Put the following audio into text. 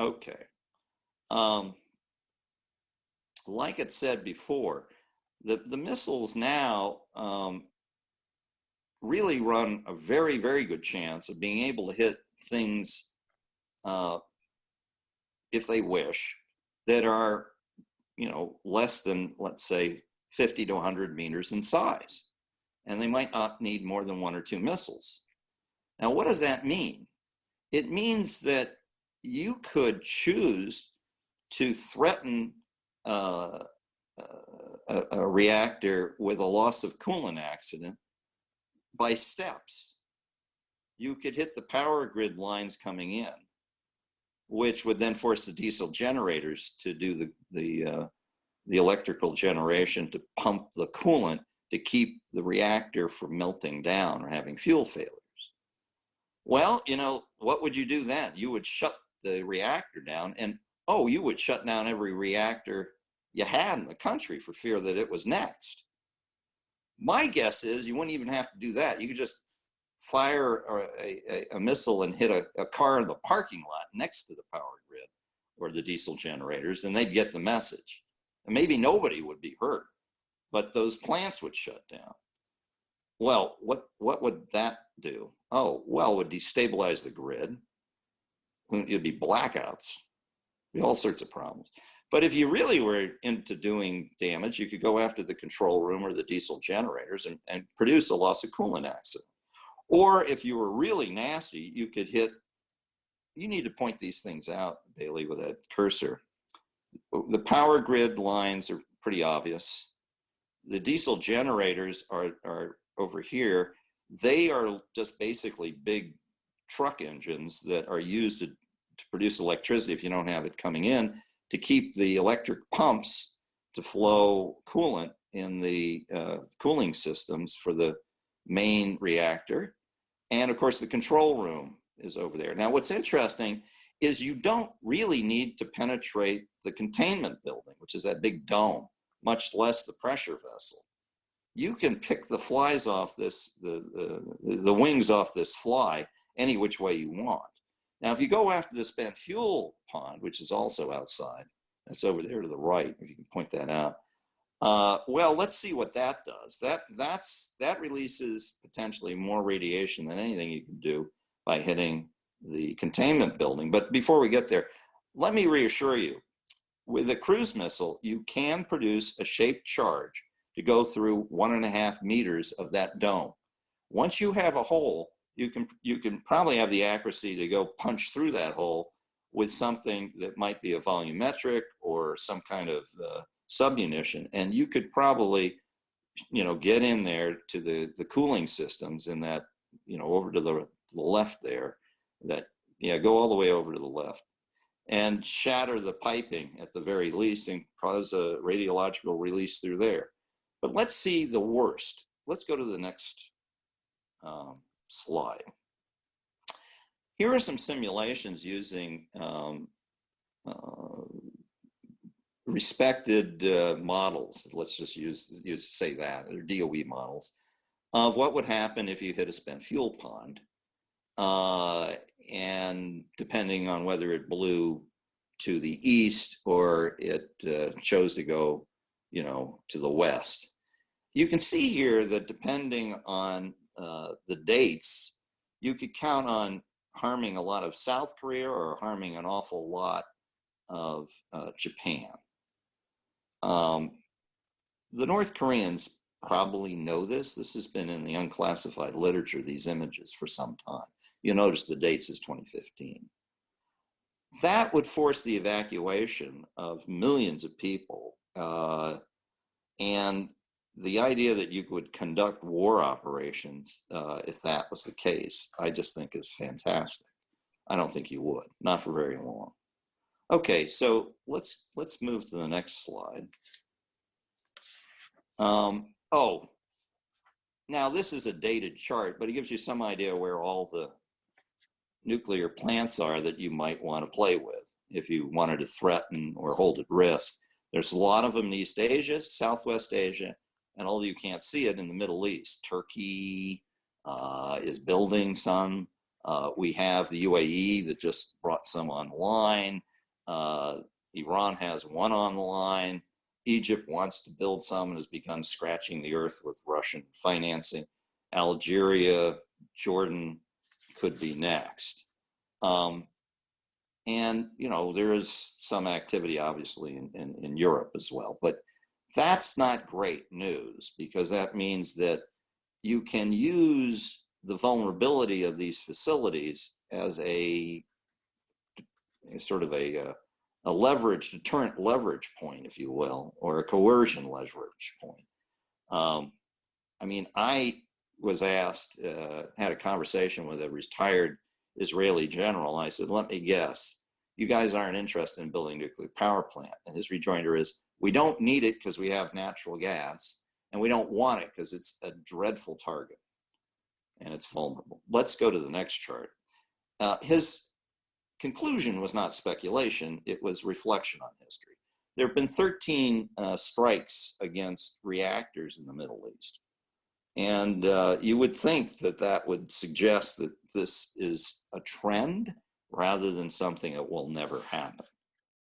Okay. Um, like it said before, the missiles now really run a very, very good chance of being able to hit things, uh, if they wish, that are, less than, let's say, 50 to 100 meters in size. And they might not need more than one or two missiles. Now, what does that mean? It means that you could choose to threaten a reactor with a loss of coolant accident by steps. You could hit the power grid lines coming in, which would then force the diesel generators to do the electrical generation to pump the coolant to keep the reactor from melting down or having fuel failures. Well, what would you do then? You would shut the reactor down, and you would shut down every reactor you had in the country for fear that it was next. My guess is you wouldn't even have to do that. You could just fire a missile and hit a car in the parking lot next to the power grid or the diesel generators, and they'd get the message. And maybe nobody would be hurt, but those plants would shut down. Well, what would that do? Oh, well, it would destabilize the grid. It'd be blackouts, be all sorts of problems. But if you really were into doing damage, you could go after the control room or the diesel generators and produce a loss of coolant accident. Or if you were really nasty, you could hit, you need to point these things out, Bailey, with that cursor. The power grid lines are pretty obvious. The diesel generators are over here. They are just basically big truck engines that are used to produce electricity if you don't have it coming in, to keep the electric pumps to flow coolant in the cooling systems for the main reactor. And of course, the control room is over there. Now, what's interesting is you don't really need to penetrate the containment building, which is that big dome, much less the pressure vessel. You can pick the flies off this, the wings off this fly any which way you want. Now, if you go after the spent fuel pond, which is also outside, that's over there to the right, if you can point that out. Well, let's see what that does. That releases potentially more radiation than anything you can do by hitting the containment building. But before we get there, let me reassure you, with a cruise missile, you can produce a shaped charge to go through 1.5 meters of that dome. Once you have a hole, you can probably have the accuracy to go punch through that hole with something that might be a volumetric or some kind of submunition, and you could probably, get in there to the cooling systems in that, over to the left there, go all the way over to the left and shatter the piping at the very least and cause a radiological release through there. But let's see the worst. Let's go to the next slide. Here are some simulations using respected models. Let's just say that, or DOE models, of what would happen if you hit a spent fuel pond. And depending on whether it blew to the east or it chose to go, to the west. You can see here that depending on the dates, you could count on harming a lot of South Korea or harming an awful lot of Japan. The North Koreans probably know this. This has been in the unclassified literature, these images, for some time. You notice the dates is 2015. That would force the evacuation of millions of people. And the idea that you would conduct war operations, if that was the case, I just think is fantastic. I don't think you would, not for very long. Okay, so let's move to the next slide. Now this is a dated chart, but it gives you some idea where all the nuclear plants are that you might want to play with if you wanted to threaten or hold at risk. There's a lot of them in East Asia, Southwest Asia, and although you can't see it, in the Middle East. Turkey is building some. We have the UAE that just brought some online. Iran has one on the line. Egypt wants to build some and has begun scratching the earth with Russian financing. Algeria, Jordan could be next. And, you know, there is some activity, obviously, in Europe as well. But that's not great news, because that means that you can use the vulnerability of these facilities as a sort of a leverage, deterrent leverage point, if you will, or a coercion leverage point. I mean, I was asked, had a conversation with a retired Israeli general. And I said, let me guess, you guys aren't interested in building a nuclear power plant. And his rejoinder is, we don't need it because we have natural gas, and we don't want it because it's a dreadful target and it's vulnerable. Let's go to the next chart. His conclusion was not speculation, it was reflection on history. There have been 13 strikes against reactors in the Middle East. And you would think that that would suggest that this is a trend rather than something that will never happen.